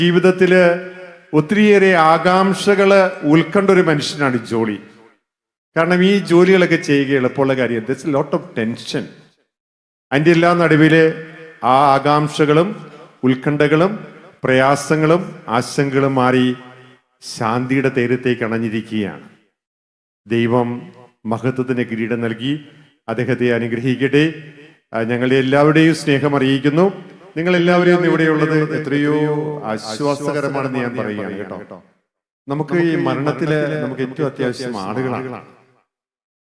ജീവിതത്തില് ഒത്തിരിയേറെ ആകാംക്ഷകള് ഉൾക്കൊണ്ട ഒരു മനുഷ്യനാണ് ജോളി. കാരണം ഈ ജോലികളൊക്കെ ചെയ്യുക എളുപ്പമുള്ള കാര്യം. This lot of tension. അതിൻ്റെ എല്ലാ നടുവില് ആ ആകാംക്ഷകളും ഉത്കണ്ഠകളും പ്രയാസങ്ങളും ആശങ്കകളും മാറി ശാന്തിയുടെ തീരത്തേക്ക് അണഞ്ഞിരിക്കുകയാണ്. ദൈവം മഹത്വത്തിന് കിരീടം നൽകി അദ്ദേഹത്തെ അനുഗ്രഹിക്കട്ടെ. ഞങ്ങളുടെ എല്ലാവരുടെയും സ്നേഹം അറിയിക്കുന്നു. നിങ്ങൾ എല്ലാവരെയും ഇവിടെയുള്ളത് എത്രയോ ആശ്വാസകരമാണെന്ന് ഞാൻ പറയുകയാണ് കേട്ടോ. നമുക്ക് ഈ മരണത്തില് നമുക്ക് ഏറ്റവും അത്യാവശ്യം ആളുകളാണ്.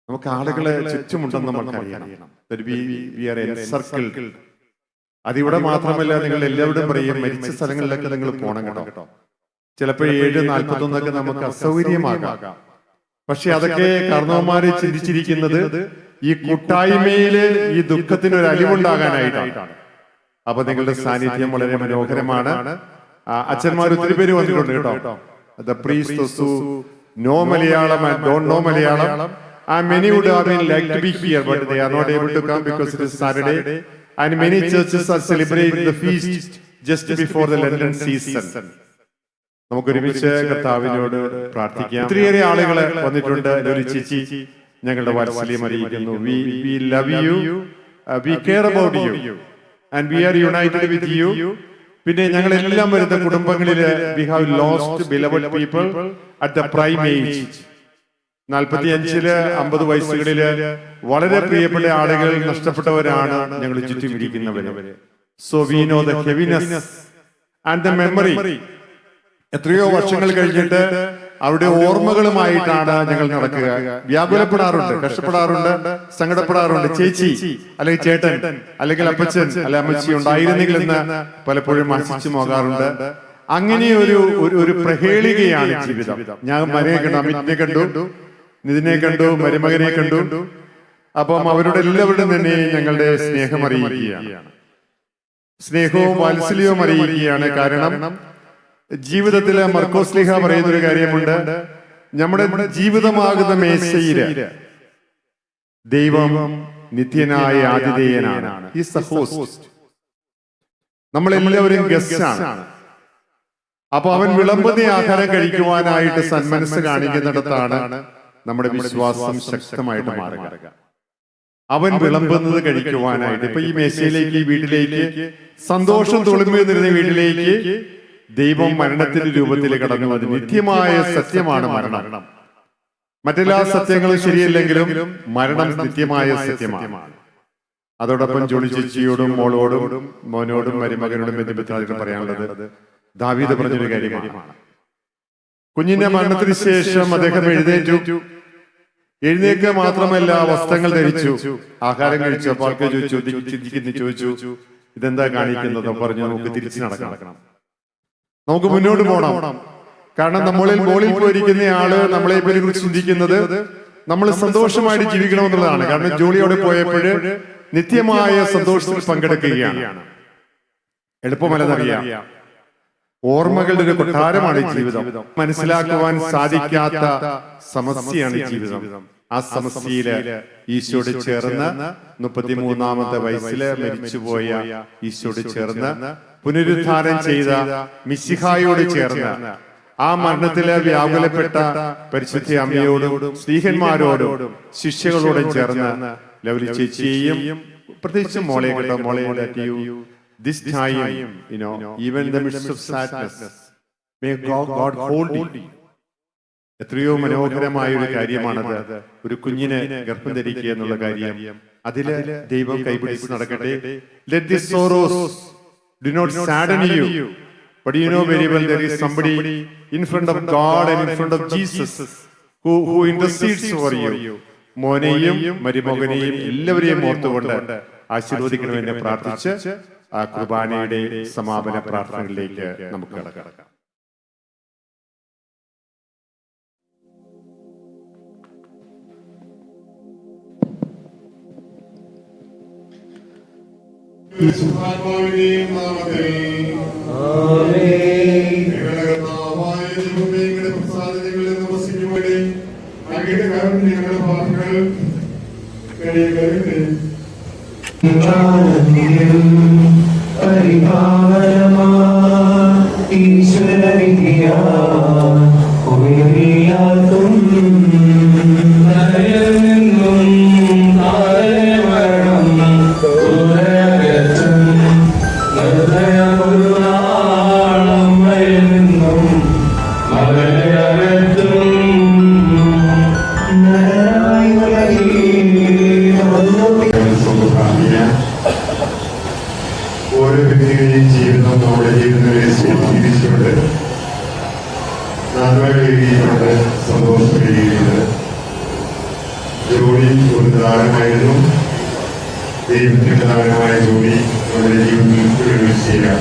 നമുക്ക് ആളുകളെ ചുറ്റുമുണ്ടെന്ന് നമുക്കറിയണം. അതിവിടെ മാത്രമല്ല, നിങ്ങൾ എല്ലാവരും പറയും മരിച്ച സ്ഥലങ്ങളിലൊക്കെ നിങ്ങൾ പോകണം കേട്ടോ. ചിലപ്പോൾ 7:41 നമുക്ക് അസൗകര്യമാകാം. പക്ഷെ അതൊക്കെ കാരണവന്മാരെ ചിന്തിച്ചിരിക്കുന്നത് ഈ കൂട്ടായ്മയില് ഈ ദുഃഖത്തിന് ഒരു അലിവുണ്ടാകാനായിട്ടാണ്. അപ്പൊ നിങ്ങളുടെ സാന്നിധ്യം വളരെ മനോഹരമാണ്. അച്ഛന്മാർ ഒത്തിരി പേര് വന്നിട്ടുണ്ട് കേട്ടോ. The priests who know Malayalam and don't know Malayalam, and many would have been like to be here, but they are not able to come because it is Saturday, and many churches are celebrating the feast just before the Lenten season. നമുക്ക് ഒരുമിച്ച് കർത്താവിനോട് പ്രാർത്ഥിക്കാം. ഒത്തിരിയേറെ ആളുകൾ വന്നിട്ടുണ്ട്. ഒരു ചേച്ചി ഞങ്ങളുടെ വാത്സല്യം അറിയിക്കുന്നു. We love you, we care about you, and we are united with you. പിന്നെ ഞങ്ങൾ എല്ലാം വരുന്ന കുടുംബങ്ങളില് we have lost beloved people at the prime age. 45-ല് 50 വയസ്സുകളില് വളരെ പ്രിയപ്പെട്ട ആളുകൾ നഷ്ടപ്പെട്ടവരാണ് ഞങ്ങൾ ചുറ്റുമിരിക്കുന്നവര്. So we know the heaviness and the memory. എത്രയോ വർഷങ്ങൾ കഴിഞ്ഞിട്ട് അവരുടെ ഓർമ്മകളുമായിട്ടാണ് ഞങ്ങൾ നടക്കുക. വ്യാകുലപ്പെടാറുണ്ട്, കഷ്ടപ്പെടാറുണ്ട്, സങ്കടപ്പെടാറുണ്ട്. ചേച്ചി അല്ലെങ്കിൽ ചേട്ടൻ അല്ലെങ്കിൽ അപ്പച്ചൻ അല്ലെ അമ്മച്ചി ഉണ്ടായിരുന്നെങ്കിൽ എന്ന് പലപ്പോഴും ആശിച്ചു പോകാറുണ്ട്. അങ്ങനെ ഒരു പ്രഹേളികയാണ് ജീവിതം. ഞാൻ മകനെ കണ്ടു, അമിതിനെ കണ്ടു, നിതിനെ കണ്ടു, മരുമകനെ കണ്ടു. അപ്പം അവരുടെ എല്ലാവരുടെയും തന്നെ ഞങ്ങളുടെ സ്നേഹം അറിയിക്കുകയാണ്, സ്നേഹവും വാത്സല്യവും അറിയിക്കുകയാണ്. കാരണം ജീവിതത്തില് മർക്കോസ് ലീഹ പറയുന്ന ഒരു കാര്യമുണ്ട്. നമ്മുടെ ജീവിതമാകുന്ന മേശയില് ദൈവം നിത്യനായ ആതിഥേയനാണ്. Is the host. നമ്മളെല്ലാവരും ഗസ്റ്റ് ആണ്. അപ്പൊ അവൻ വിളമ്പുന്ന ആഹാരം കഴിക്കുവാനായിട്ട് സന്മനസ് കാണിക്കുന്നിടത്താണ് നമ്മുടെ വിശ്വാസം ശക്തമായിട്ട് മാറുക. അവൻ വിളമ്പുന്നത് കഴിക്കുവാനായിട്ട്. ഇപ്പൊ ഈ മേശയിലേക്ക്, ഈ വീട്ടിലേക്ക്, സന്തോഷം തുളുമ്പുന്ന വീട്ടിലേക്ക് ദൈവം മരണത്തിന്റെ രൂപത്തിൽ കടന്നു വന്നു. നിത്യമായ സത്യമാണ് മരണം. മറ്റെല്ലാ സത്യങ്ങളും ശരിയല്ലെങ്കിലും മരണം നിത്യമായ സത്യമാണ്. അതോടൊപ്പം ജോളി ചേച്ചിയോടും മോളോടും മോനോടും മരുമകനോടും ബന്ധപ്പെട്ട് പറയാനുള്ളത് ദാവീദ് പറഞ്ഞൊരു കാര്യമാണ്. കുഞ്ഞിന്റെ മരണത്തിന് ശേഷം അദ്ദേഹം എഴുന്നേൽക്കുക മാത്രമല്ല, വസ്ത്രങ്ങൾ ധരിച്ചു, ആഹാരം കഴിച്ചു. അപ്പോൾ ആൾക്കാർ ചോദിച്ചു ഇതെന്താ കാണിക്കുന്നത്? പറഞ്ഞു നമുക്ക് തിരിച്ചു നടക്കണം, നമുക്ക് മുന്നോട്ട് പോകണം. കാരണം നമ്മളിൽ മുകളിൽ പോയിരിക്കുന്ന ആള് നമ്മളെ കുറിച്ച് ചിന്തിക്കുന്നത് നമ്മൾ സന്തോഷമായിട്ട് ജീവിക്കണമെന്നുള്ളതാണ്. കാരണം ജോലിയോടെ പോയപ്പോഴ് നിത്യമായ സന്തോഷത്തിൽ പങ്കെടുക്കുകയാണ്. എളുപ്പമല്ലെന്നറിയാം. ഓർമ്മകളുടെ ഒരു കൊട്ടാരമാണ് ജീവിതം. മനസ്സിലാക്കുവാൻ സാധിക്കാത്ത സമസ്യയാണ് ജീവിതം. ആ സമസ്യയില് ഈശോയോട് ചേർന്ന് 33-ാമത്തെ വയസ്സില് മരിച്ചുപോയ ഈശോയോട് ചേർന്ന് പുനരുദ്ധാനം ചെയ്ത മിശിഹായോട് ചേർന്ന് ആ മരണത്തില് വ്യാകുലപ്പെട്ട പരിശുദ്ധ അമ്മയോടും സ്ത്രീഹന്മാരോടും ശിഷ്യകളോടും ചേർന്ന് ലവ്ലി ചേച്ചിയെയും പ്രത്യേകിച്ച് മോളെ കേട്ടോ, മോളെ this time, even in the midst of sadness, may God hold you. എത്രയോ മനോഹരമായ ഒരു കാര്യമാണത്. ഒരു കുഞ്ഞിനെ ഗർഭം ധരിക്കുക എന്നുള്ള കാര്യം. അതില് ദൈവം കൈപിടിച്ച് നടക്കട്ടെ. Let these sorrows do not sadden you, but you know very well there is somebody in front of God and in front of Jesus who intercedes for you. മോനെയും മരുമകനെയും എല്ലാവരെയും ഓർത്തുകൊണ്ട് ആശീർവദിക്കണമെന്ന് പ്രാർത്ഥിച്ച് ആ കുർബാനയുടെ സമാപന പ്രാർത്ഥനകളിലേക്ക് നമുക്ക് കടക്കാം. പരിഭാവനമാ ഈശ്വരവിധിയാ ഉയരിയാത്തും നരയമെന്നും താരമരണം ദൂരകറ്റും നിർദ്ദയമൊരു നാളമ്മയിൽ നിന്നും മകളയകറ്റും നരനായി ഓരോ വ്യക്തികളുടെയും ജീവിതം നമ്മുടെ ജീവിതങ്ങളെ സ്വാധീനിച്ചുകൊണ്ട് നന്മകൾ എഴുതിയിട്ടുണ്ട്, സന്തോഷം എഴുതിയിട്ടുണ്ട്. ജോലി ഒരു ദാനമായിരുന്നു. ദൈവത്തിന്റെ ദാനമായ ജോലി നമ്മുടെ ജീവിതത്തിൽ ചെയ്യാം.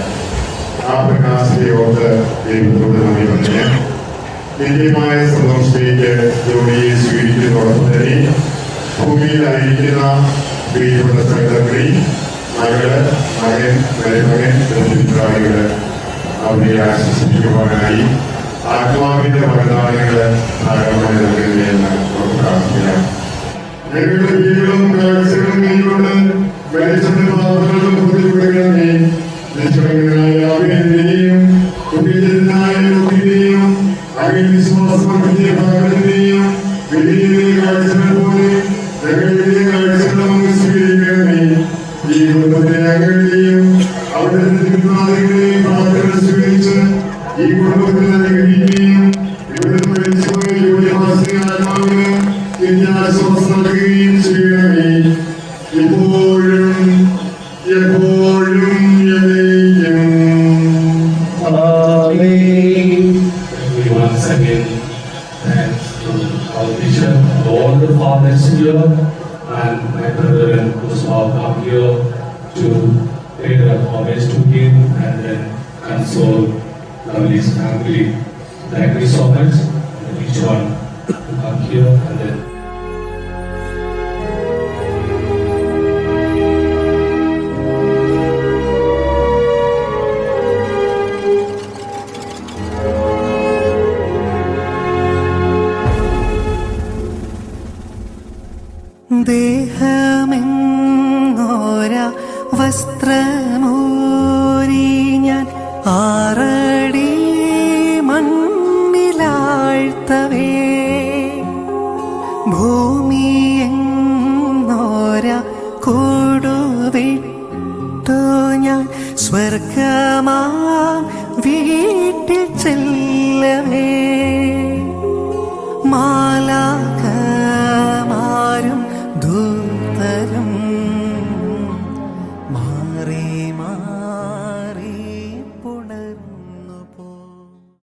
ആ പ്രകാശത്തെ ഓർത്ത് ദൈവത്തോട് നന്ദി പറഞ്ഞ് നിത്യമായ സന്തോഷത്തിലേക്ക് ജോലിയെ സ്വീകരിക്കുന്നതോടൊപ്പം തന്നെ ഭൂമിയിലായിരിക്കുന്ന പ്രിയപ്പെട്ട സഹോദരി, മകള്, മകൻ, മരുമകൻ, ബന്ധുമിത്രാദികള് അവരെ ആശ്വസിപ്പിക്കുവാനായി ആത്മാവിന്റെ വരദാനങ്ങള് ധാരാളമായി നൽകുന്നതെന്ന് നമുക്ക് പ്രാർത്ഥിക്കാം. ഞങ്ങളുടെ ജീവിതവും കാഴ്ചകളും നീകൊണ്ട് വെളിച്ചത്തിന്റെ പാത്രങ്ങളും പുറത്തുവിടുകയാണേ. നിഷ്കളങ്കനായ അഭിനന്ദനെയും കുട്ടിജനായ രോഗിനെയും അകൽ വിശ്വാസത്തിന്റെ ഭാഗത്തിനെയും വലിയ കാഴ്ചകൾ പോലെ ഞങ്ങളുടെ കാഴ്ചകളും സ്വീകരിക്കണമേ. ഈ കുടുംബത്തെ ഞങ്ങളുടെയും അവിടുത്തെ തിരുനാളുകളെയും പ്രാർത്ഥന സ്വീകരിച്ച് ഈ കുടുംബത്തിൽ അനുഗ്രഹിക്കുകയും ഇവിടുന്ന് മരിച്ചുപോയ ജോലിവാസികളാത്മാവിന് നിത്യാശ്വാസം നൽകുകയും ചെയ്യണമേ. ഇപ്പോഴും എപ്പോഴും എന്നേക്കും. Once again, thanks to our bishop, all the fathers here, and my brother and Kusma come here to pay the homage to him and then console Lovely's family. Thank you so much, and each one to come here and then. ദേഹമെങ്ങോര വസ്ത്രമൂരി ഞാൻ ആറടി മണ്ണിലാഴ്ത്തവേ, ഭൂമിയെങ്ങോര കൂടുവിട്ടു ഞാൻ സ്വർഗമാം വീട്ടിൽ ചെല്ലവേ.